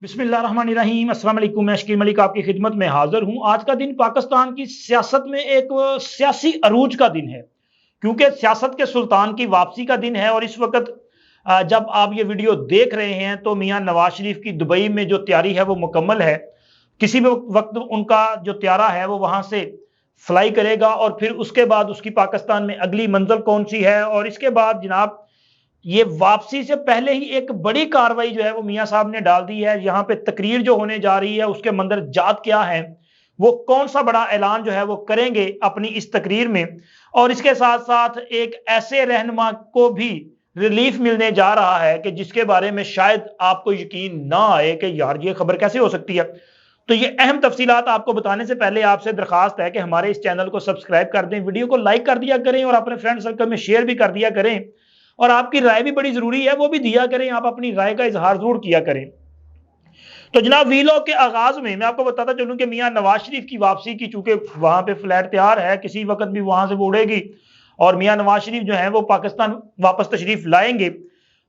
बिस्मिल्लाहिर्रहमानिर्रहीम अस्सलाम वालेकुम। मैं शकील मलिक आपकी खिदमत में हाजिर हूँ। आज का दिन पाकिस्तान की सियासत में एक सियासी अरूज का दिन है, क्योंकि सियासत के सुल्तान की वापसी का दिन है। और इस वक्त जब आप ये वीडियो देख रहे हैं तो मियां नवाज शरीफ की दुबई में जो तैयारी है वो मुकम्मल है। किसी भी वक्त उनका जो त्यारा है वो वहां से फ्लाई करेगा और फिर उसके बाद उसकी पाकिस्तान में अगली मंजिल कौन सी है। और इसके बाद जनाब ये वापसी से पहले ही एक बड़ी कार्रवाई जो है वो मियां साहब ने डाल दी है। यहाँ पे तकरीर जो होने जा रही है उसके मंदर जात क्या है, वो कौन सा बड़ा ऐलान जो है वो करेंगे अपनी इस तकरीर में। और इसके साथ साथ एक ऐसे रहनुमा को भी रिलीफ मिलने जा रहा है कि जिसके बारे में शायद आपको यकीन ना आए कि यार ये खबर कैसे हो सकती है। तो ये अहम तफसीलात आपको बताने से पहले आपसे दरखास्त है कि हमारे इस चैनल को सब्सक्राइब कर दें, वीडियो को लाइक कर दिया करें और अपने फ्रेंड सर्कल में शेयर भी कर दिया करें। और आपकी राय भी बड़ी जरूरी है, वो भी दिया करें, आप अपनी राय का इजहार जरूर किया करें। तो जनाब वीलॉग के आगाज में मैं आपको बताता चलूं कि मियां नवाज शरीफ की वापसी की, चूंकि वहां पे फ्लैट तैयार है, किसी वक्त भी वहां से वो उड़ेगी और मियां नवाज शरीफ जो है वो पाकिस्तान वापस तशरीफ लाएंगे।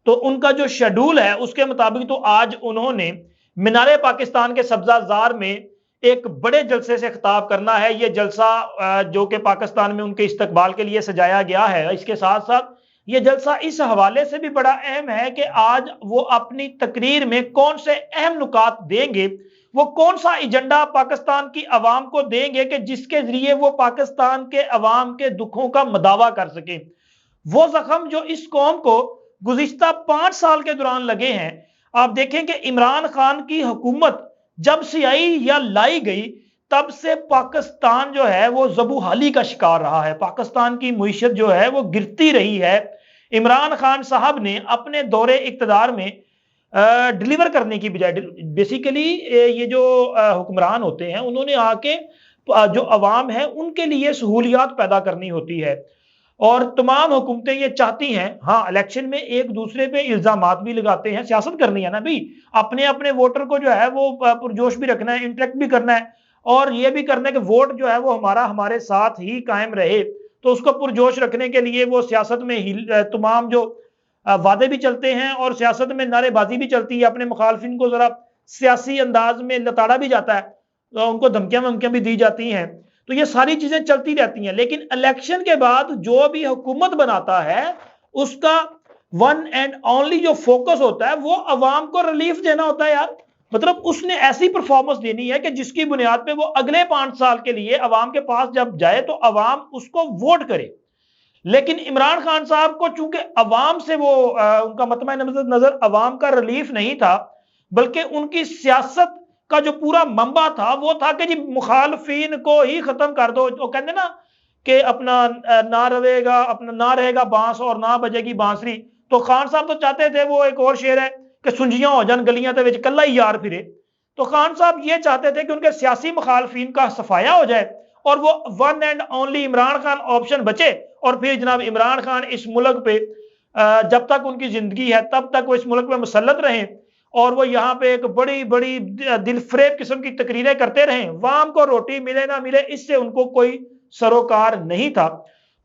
तो उनका जो शेड्यूल है उसके मुताबिक तो आज उन्होंने मीनारे पाकिस्तान के सब्जाजार में एक बड़े जलसे से खिताब करना है। यह जलसा जो कि पाकिस्तान में उनके इस्तकबाल के लिए सजाया गया है, इसके साथ साथ ये जलसा इस हवाले से भी बड़ा अहम है कि आज वो अपनी तकरीर में कौन से अहम नुकात देंगे, वो कौन सा एजेंडा पाकिस्तान की अवाम को देंगे कि जिसके जरिए वो पाकिस्तान के अवाम के दुखों का मदावा कर सके। वो जख्म जो इस कौम को गुज़िश्ता 5 साल के दौरान लगे हैं, आप देखें कि इमरान खान की हुकूमत जब से आई या लाई गई तब से पाकिस्तान जो है वो ज़बूहाली का शिकार रहा है। पाकिस्तान की मुईशत जो है वो गिरती रही है। इमरान खान साहब ने अपने दौरे इक़्तिदार में डिलीवर करने की बजाय, बेसिकली ये जो हुक्मरान होते हैं उन्होंने आके जो अवाम है उनके लिए सहूलियात पैदा करनी होती है। और तमाम हुकूमतें ये चाहती हैं, हाँ इलेक्शन में एक दूसरे पे इल्जामात भी लगाते हैं, सियासत करनी है ना भाई, अपने अपने वोटर को जो है वो पुरजोश भी रखना है, इंटरेक्ट भी करना है और ये भी करना है कि वोट जो है वो हमारे साथ ही कायम रहे। तो उसको पुरजोश रखने के लिए वो सियासत में तमाम जो वादे भी चलते हैं और सियासत में नारेबाजी भी चलती है। अपने मुखालफिन को जरा सियासी अंदाज में लताड़ा भी जाता है, तो उनको धमकियां वमकियां भी दी जाती हैं। तो ये सारी चीजें चलती रहती हैं, लेकिन इलेक्शन के बाद जो भी हुकूमत बनाता है उसका वन एंड ओनली जो फोकस होता है वो अवाम को रिलीफ देना होता है यार। मतलब उसने ऐसी परफॉर्मेंस देनी है कि जिसकी बुनियाद पे वो अगले 5 साल के लिए अवाम के पास जब जाए तो अवाम उसको वोट करे। लेकिन इमरान खान साहब को चूंकि अवाम से वो उनका मतमा नजर अवाम का रिलीफ नहीं था, बल्कि उनकी सियासत का जो पूरा मंबा था वो था कि जी मुखालफीन को ही खत्म कर दो। वो कहते ना कि अपना ना रहेगा बांस और ना बजेगी बांसुरी। तो खान साहब तो चाहते थे, वो एक और शेर है कि सुंजियां हो जान गलियां ते विच कल्ला ही यार फिरे। तो खान साहब ये चाहते थे कि उनके सियासी मुखालफीन का सफाया हो जाए और वो one and only Imran Khan option बचे। और फिर जनाब इमरान खान इस मुल्क पे जब तक उनकी जिंदगी है तब तक वो इस मुल्क में मुसल्लत रहे और वो यहाँ पे एक बड़ी बड़ी दिलफरेब किस्म की तकरीरें करते रहे। वाम को रोटी मिले ना मिले इससे उनको कोई सरोकार नहीं था।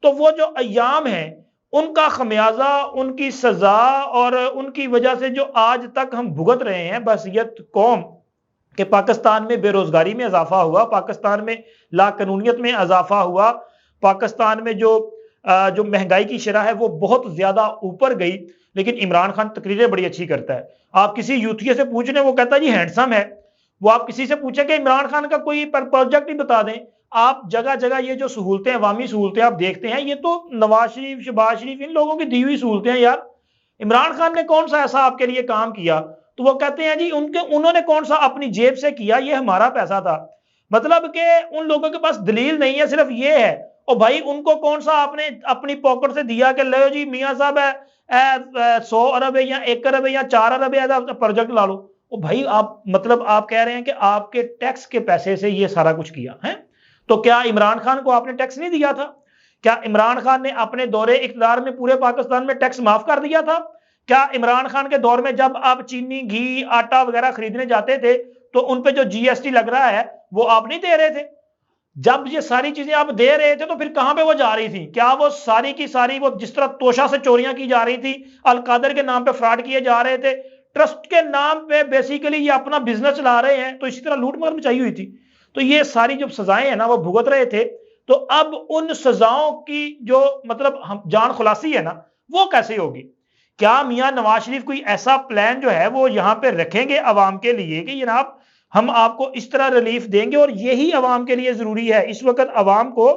तो वो जो अयाम है उनका खमियाजा, उनकी सजा और उनकी वजह से जो आज तक हम भुगत रहे हैं बहसियत कौम कि पाकिस्तान में बेरोजगारी में इजाफा हुआ, पाकिस्तान में लाकानूनियत में इजाफा हुआ, पाकिस्तान में जो महंगाई की शरह है वो बहुत ज्यादा ऊपर गई। लेकिन इमरान खान तकरीरें बड़ी अच्छी करता है। आप किसी यूथिया से पूछ लें, वो कहता है जी हैंडसम है। वो आप किसी से पूछे कि इमरान खान का कोई प्रोजेक्ट ही बता दें, आप जगह जगह ये जो सहूलतें, अवामी सहूलतें आप देखते हैं, ये तो नवाज शरीफ, शहबाज शरीफ, इन लोगों की दी हुई सहूलतें हैं यार। इमरान खान ने कौन सा ऐसा आपके लिए काम किया? तो वो कहते हैं जी उन्होंने कौन सा अपनी जेब से किया, ये हमारा पैसा था। मतलब कि उन लोगों के पास दलील नहीं है, सिर्फ ये है। और भाई उनको कौन सा आपने अपनी पॉकेट से दिया कि लो जी मियाँ साहब है 100 अरब है या 1 अरब है या 4 अरब है प्रोजेक्ट ला लो। ओ भाई आप मतलब आप कह रहे हैं कि आपके टैक्स के पैसे से ये सारा कुछ किया है। तो क्या इमरान खान को आपने टैक्स नहीं दिया था? क्या इमरान खान ने अपने दौरे इक़्तिदार में पूरे पाकिस्तान में टैक्स माफ कर दिया था? क्या इमरान खान के दौर में जब आप चीनी, घी, आटा वगैरह खरीदने जाते थे तो उन पे जो जीएसटी लग रहा है वो आप नहीं दे रहे थे? जब ये सारी चीजें आप दे रहे थे तो फिर कहां पे वो जा रही थी? क्या वो सारी की सारी वो जिस तरह तोशा से चोरियां की जा रही थी, अलकादर के नाम पे फ्रॉड किए जा रहे थे, ट्रस्ट के नाम पे बेसिकली ये अपना बिजनेस चला रहे हैं, तो इसी तरह लूट मार मचाई हुई थी। तो ये सारी जो सजाएं है ना वो भुगत रहे थे। तो अब उन सजाओं की जो मतलब हम जान खुलासी है ना वो कैसे होगी? क्या मियां नवाज शरीफ कोई ऐसा प्लान जो है वो यहां पे रखेंगे अवाम के लिए कि जनाब हम आपको इस तरह रिलीफ देंगे और यही अवाम के लिए जरूरी है? इस वक्त अवाम को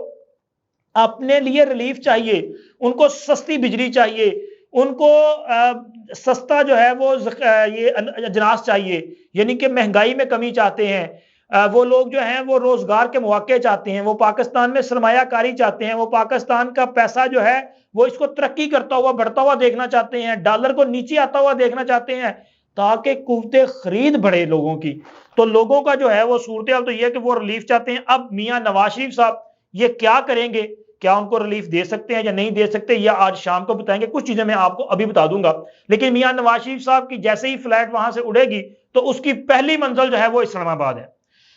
अपने लिए रिलीफ चाहिए, उनको सस्ती बिजली चाहिए, उनको सस्ता जो है वो ये अजनास चाहिए, यानी कि महंगाई में कमी चाहते हैं। वो लोग जो हैं वो रोजगार के मौके चाहते हैं, वो पाकिस्तान में सरमायाकारी चाहते हैं, वो पाकिस्तान का पैसा जो है वो इसको तरक्की करता हुआ बढ़ता हुआ देखना चाहते हैं, डॉलर को नीचे आता हुआ देखना चाहते हैं ताकि कुव्वते खरीद बढ़े लोगों की। तो लोगों का जो है वो सूरत हाल तो यह है कि वो रिलीफ चाहते हैं। अब मियां नवाज शरीफ साहब ये क्या करेंगे, क्या उनको रिलीफ दे सकते हैं या नहीं दे सकते, या आज शाम को बताएंगे। कुछ चीजें मैं आपको अभी बता दूंगा। लेकिन मियां नवाज शरीफ साहब की जैसे ही फ्लाइट वहां से उड़ेगी तो उसकी पहली मंजिल जो है वो इस्लामाबाद है।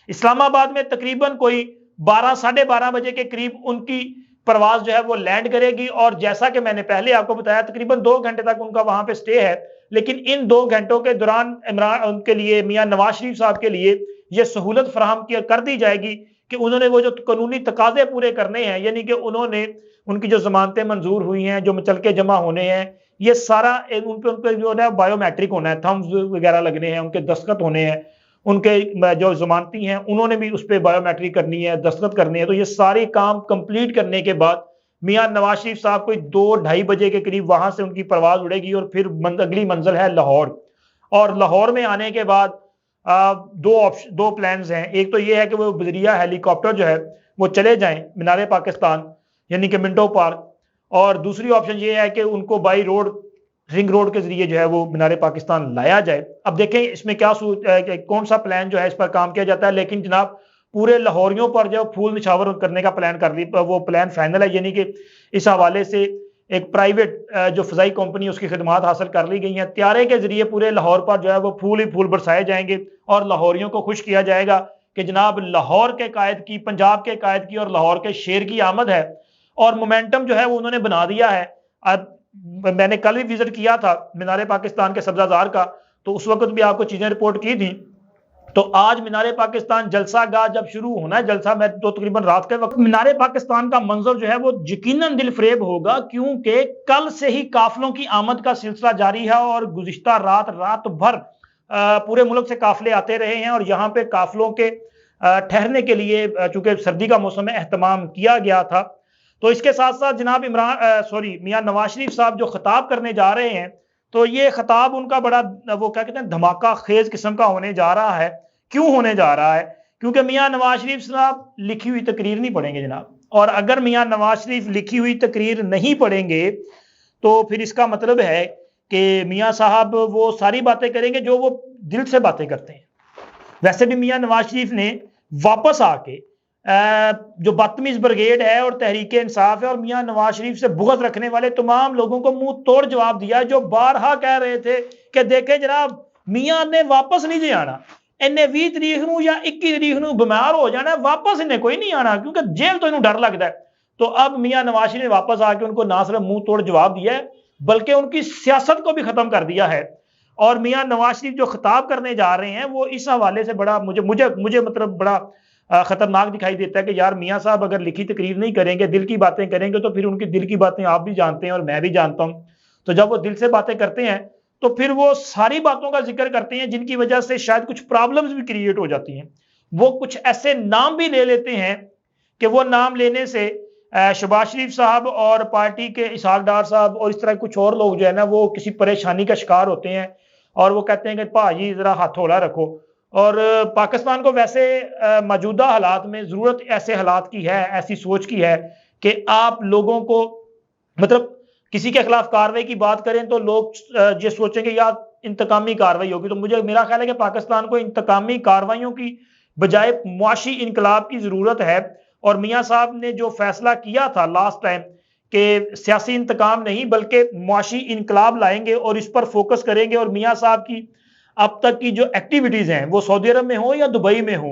इस्लामाबाद में तकरीबन कोई 12 साढ़े 12 बजे के करीब उनकी प्रवास जो है वो लैंड करेगी। और जैसा कि मैंने पहले आपको बताया तकरीबन 2 घंटे तक उनका वहां पे स्टे है। लेकिन इन 2 घंटों के दौरान इमरान उनके लिए मियां नवाज शरीफ साहब के लिए यह सहूलत फराहम कर दी जाएगी कि उन्होंने वो जो कानूनी तकाजे पूरे करने हैं, यानी कि उन्होंने उनकी जो जमानतें मंजूर हुई हैं, जो मुचलके जमा होने हैं, ये सारा उन पे जो है बायोमेट्रिक होना है, थम्स वगैरह लगने हैं, उनके दस्तखत होने हैं, उनके जो जमानती हैं उन्होंने भी उस पर बायोमेट्रिक करनी है, दस्तखत करनी है। तो ये सारे काम कंप्लीट करने के बाद मियां नवाज शरीफ साहब कोई 2-2:30 बजे के करीब वहां से उनकी परवाज उड़ेगी और फिर अगली मंजिल है लाहौर। और लाहौर में आने के बाद दो प्लान्स हैं। एक तो ये है कि वो बजरिया हेलीकॉप्टर जो है वो चले जाएं मीनार पाकिस्तान यानी कि मिंटो पार्क, और दूसरी ऑप्शन ये है कि उनको बाई रोड रिंग रोड के जरिए जो है वो मीनार पाकिस्तान लाया जाए। अब देखें इसमें क्या कौन सा प्लान जो है इस पर काम किया जाता है। लेकिन जनाब पूरे लाहौरियों पर जो फूल निछावर करने का प्लान कर ली, वो प्लान फाइनल है, यानी कि इस हवाले से एक प्राइवेट जो फजाई कंपनी उसकी खिदमात हासिल कर ली गई हैं। त्यारे के जरिए पूरे लाहौर पर जो है वो फूल ही फूल बरसाए जाएंगे और लाहौरियों को खुश किया जाएगा कि जनाब लाहौर के कायद की, पंजाब के कायद की और लाहौर के शेर की आमद है। और मोमेंटम जो है वो उन्होंने बना दिया है। मैंने कल भी विजिट किया था मीनार पाकिस्तान के सब्जाजार का, तो उस वक्त भी आपको चीजें रिपोर्ट की थी। तो आज मीनार पाकिस्तान जलसा गाह जब शुरू होना है, जलसा में तो तकरीबन रात के वक्त मीनार पाकिस्तान का मंजर जो है वो यकीनन दिल फरेब होगा, क्योंकि कल से ही काफिलों की आमद का सिलसिला जारी है और गुज़िश्ता रात भर पूरे मुल्क से काफिले आते रहे हैं। और यहाँ पे काफिलों के ठहरने के लिए चूंकि सर्दी का मौसम है एहतमाम किया गया था। तो इसके साथ साथ जनाब मियां नवाज शरीफ साहब जो खिताब करने जा रहे हैं, तो ये खिताब उनका बड़ा वो क्या कहते हैं धमाका खेज किस्म का होने जा रहा है। क्यों होने जा रहा है? क्योंकि मियां नवाज शरीफ साहब लिखी हुई तकरीर नहीं पढ़ेंगे जनाब। और अगर मियां नवाज शरीफ लिखी हुई तकरीर नहीं पढ़ेंगे तो फिर इसका मतलब है कि मियां साहब वो सारी बातें करेंगे जो वो दिल से बातें करते हैं। वैसे भी मियां नवाज शरीफ ने वापस आके जो बदतमीज ब्रिगेड है और तहरीक इंसाफ है और मियां नवाज शरीफ से बुग़्ज़ रखने वाले तमाम लोगों को मुंह तोड़ जवाब दिया, जो बारहा कह रहे थे कि देखें जनाब मियां ने वापस नहीं जी आना, इन्हें 20 तरीक नूं या 21 तरीक नूं बीमार हो जाना, वापस इन्हें कोई नहीं आना क्योंकि जेल तो इन्हें डर लगता है। तो अब मियां नवाज शरीफ ने वापस आके उनको ना सिर्फ मुंह तोड़ जवाब दिया है बल्कि उनकी सियासत को भी खत्म कर दिया है। और मियां नवाज शरीफ जो खिताब करने जा रहे हैं वो इस हवाले से बड़ा मुझे मतलब बड़ा खतरनाक दिखाई देता है कि यार मियां साहब अगर लिखी तकरीर नहीं करेंगे, दिल की बातें करेंगे, तो फिर उनकी दिल की बातें आप भी जानते हैं और मैं भी जानता हूं। तो जब वो दिल से बातें करते हैं तो फिर वो सारी बातों का जिक्र करते हैं जिनकी वजह से शायद कुछ प्रॉब्लम्स भी क्रिएट हो जाती हैं। वो कुछ ऐसे नाम भी ले लेते हैं कि वो नाम लेने से शहबाज शरीफ साहब और पार्टी के इसहाक डार साहब और इस तरह कुछ और लोग जो है ना वो किसी परेशानी का शिकार होते हैं और वो कहते हैं कि भाजी जरा हाथ हौला रखो। और पाकिस्तान को वैसे मौजूदा हालात में जरूरत ऐसे हालात की है, ऐसी सोच की है कि आप लोगों को मतलब किसी के खिलाफ कार्रवाई की बात करें तो लोग ये सोचेंगे यार इंतकामी कार्रवाई होगी। तो मेरा ख्याल है कि पाकिस्तान को इंतकामी कार्रवाइयों की बजाय मुआशी इनकलाब की जरूरत है। और मियां साहब ने जो फैसला किया था लास्ट टाइम कि सियासी इंतकाम नहीं बल्कि मुआशी इनकलाब लाएंगे और इस पर फोकस करेंगे। और मियां साहब की अब तक की जो एक्टिविटीज हैं वो सऊदी अरब में हो या दुबई में हो,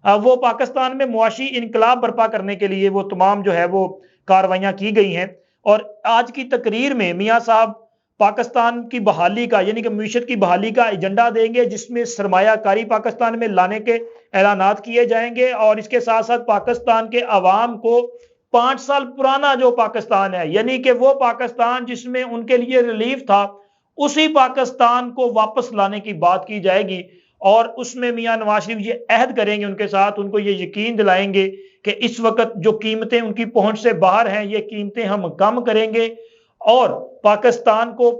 वो पाकिस्तान में मुआशी इनकलाब बर्पा करने के लिए वो तमाम जो है वो कार्रवाइयां की गई हैं। और आज की तकरीर में मियां साहब पाकिस्तान की बहाली का यानी कि मीशत की बहाली का एजेंडा देंगे, जिसमें सरमायाकारी पाकिस्तान में लाने के ऐलानात किए जाएंगे। और इसके साथ साथ पाकिस्तान के अवाम को 5 साल पुराना जो पाकिस्तान है, यानी कि वो पाकिस्तान जिसमें उनके लिए रिलीफ था, उसी पाकिस्तान को वापस लाने की बात की जाएगी। और उसमें मियां नवाज शरीफ ये अहद करेंगे उनके साथ, उनको ये यकीन दिलाएंगे कि इस वक्त जो कीमतें उनकी पहुंच से बाहर हैं, ये कीमतें हम कम करेंगे और पाकिस्तान को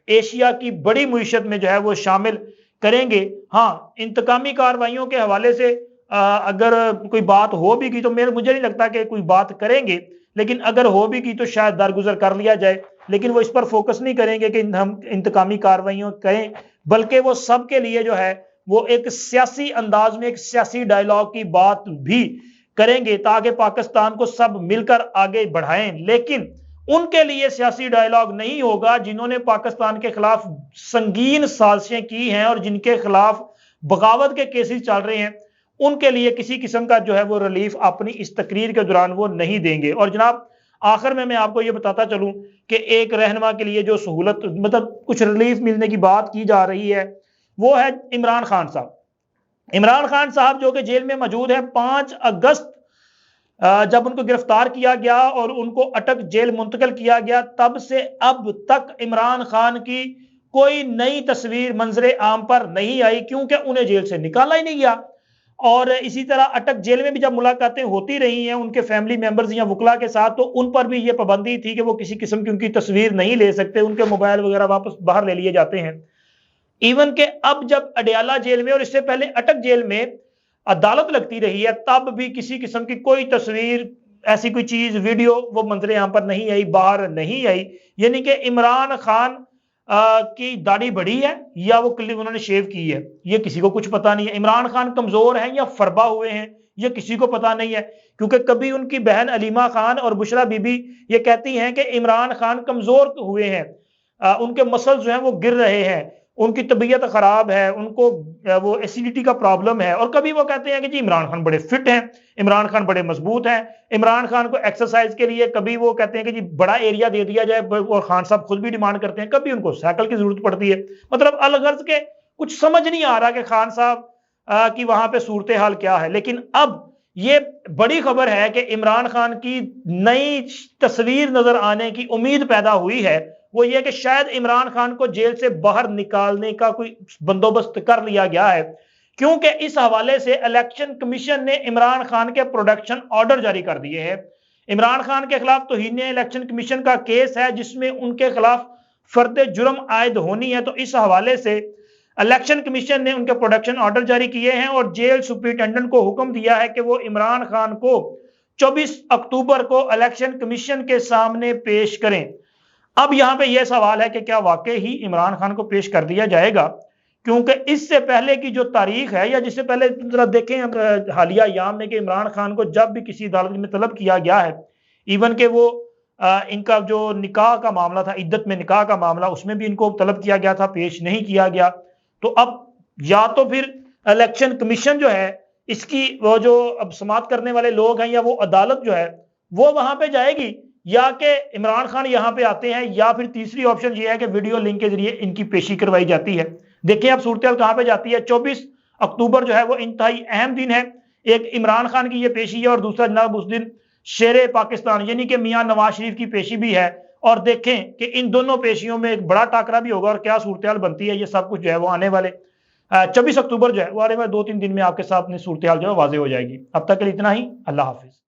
एशिया की बड़ी मुईशत में जो है वो शामिल करेंगे। हाँ, इंतकामी कार्रवाइयों के हवाले से अगर कोई बात हो भी की तो मुझे नहीं लगता कि कोई बात करेंगे, लेकिन अगर हो भी की तो शायद दरगुजर कर लिया जाए। लेकिन वो इस पर फोकस नहीं करेंगे कि हम इंतकामी कार्रवाइयों करें, बल्कि वो सबके लिए जो है वो एक सियासी अंदाज में, एक सियासी डायलॉग की बात भी करेंगे ताकि पाकिस्तान को सब मिलकर आगे बढ़ाएं। लेकिन उनके लिए सियासी डायलॉग नहीं होगा जिन्होंने पाकिस्तान के खिलाफ संगीन साजिशें की हैं और जिनके खिलाफ बगावत के केसेस चल रहे हैं। उनके लिए किसी किस्म का जो है वो रिलीफ अपनी इस तकरीर के दौरान वो नहीं देंगे। और जनाब, आखिर में मैं आपको ये बताता चलूं कि एक रहनुमा के लिए जो सहूलत, मतलब कुछ रिलीफ मिलने की बात की जा रही है, वो है इमरान खान साहब। इमरान खान साहब जो कि जेल में मौजूद है, 5 अगस्त जब उनको गिरफ्तार किया गया और उनको अटक जेल मुंतकिल किया गया, तब से अब तक इमरान खान की कोई नई तस्वीर मंजरे आम पर नहीं आई, क्योंकि उन्हें जेल से निकाला ही नहीं गया। और इसी तरह अटक जेल में भी जब मुलाकातें होती रही हैं उनके फैमिली मेंबर्स या वकला के साथ, तो उन पर भी ये पाबंदी थी कि वो किसी किस्म की उनकी तस्वीर नहीं ले सकते, उनके मोबाइल वगैरह वापस बाहर ले लिए जाते हैं। इवन के अब जब अडयाला जेल में और इससे पहले अटक जेल में अदालत लगती रही है, तब भी किसी किस्म की कोई तस्वीर, ऐसी कोई चीज, वीडियो वो मंजरे यहां पर नहीं आई, बाहर नहीं आई। यानी कि इमरान खान की दाढ़ी बढ़ी है या वो क्लिप उन्होंने शेव की है, ये किसी को कुछ पता नहीं है। इमरान खान कमजोर हैं या फरबा हुए हैं, ये किसी को पता नहीं है, क्योंकि कभी उनकी बहन अलीमा खान और बुशरा बीबी ये कहती हैं कि इमरान खान कमजोर हुए हैं, उनके मसल्स जो हैं वो गिर रहे हैं, उनकी तबीयत खराब है, उनको वो एसिडिटी का प्रॉब्लम है। और कभी वो कहते हैं कि जी इमरान खान बड़े फिट हैं, इमरान खान बड़े मजबूत हैं, इमरान खान को एक्सरसाइज के लिए कभी वो कहते हैं कि जी बड़ा एरिया दे दिया जाए, और खान साहब खुद भी डिमांड करते हैं, कभी उनको साइकिल की जरूरत पड़ती है। मतलब अलगर्ज के कुछ समझ नहीं आ रहा कि खान साहब की वहां पे सूरत हाल क्या है। लेकिन अब ये बड़ी खबर है कि इमरान खान की नई तस्वीर नजर आने की उम्मीद पैदा हुई है, वो ये कि शायद इमरान खान को जेल से बाहर निकालने का कोई बंदोबस्त कर लिया गया है, क्योंकि इस हवाले से इलेक्शन कमीशन ने इमरान खान के प्रोडक्शन ऑर्डर जारी कर दिए हैं। इमरान खान के खिलाफ तौहीन इलेक्शन कमीशन का केस है जिसमें उनके खिलाफ फर्द जुर्म आयद होनी है। तो इस हवाले से इलेक्शन कमीशन ने उनके प्रोडक्शन ऑर्डर जारी किए हैं और जेल सुप्रिंटेंडेंट को हुक्म दिया है कि वो इमरान खान को 24 अक्टूबर को इलेक्शन कमीशन के सामने पेश करें। अब यहां पे यह सवाल है कि क्या वाकई ही इमरान खान को पेश कर दिया जाएगा, क्योंकि इससे पहले की जो तारीख है, या जिससे पहले जरा देखें हालिया अयाम में कि इमरान खान को जब भी किसी अदालत में तलब किया गया है, इवन के वो इनका जो निकाह का मामला था, इद्दत में निकाह का मामला, उसमें भी इनको तलब किया गया था, पेश नहीं किया गया। तो अब या तो फिर इलेक्शन कमीशन जो है इसकी, वो जो अब समाअत करने वाले लोग हैं, या वो अदालत जो है वो वहां पे जाएगी, या कि इमरान खान यहां पे आते हैं, या फिर तीसरी ऑप्शन ये है कि वीडियो लिंक के जरिए इनकी पेशी करवाई जाती है। देखिए अब सूरत कहां पे जाती है। 24 अक्टूबर जो है वो इंतहाई अहम दिन है। एक इमरान खान की ये पेशी है और दूसरा जनाब उस दिन शेरे पाकिस्तान यानी कि मियां नवाज शरीफ की पेशी भी है। और देखें कि इन दोनों पेशियों में एक बड़ा टाकरा भी होगा और क्या सूरत बनती है। ये सब कुछ जो है वो आने वाले 24 अक्टूबर जो है वो आने वाले 2-3 दिन में आपके सामने सूरत जो है वाजे हो जाएगी। अब तक के लिए इतना ही। अल्लाह हाफिज।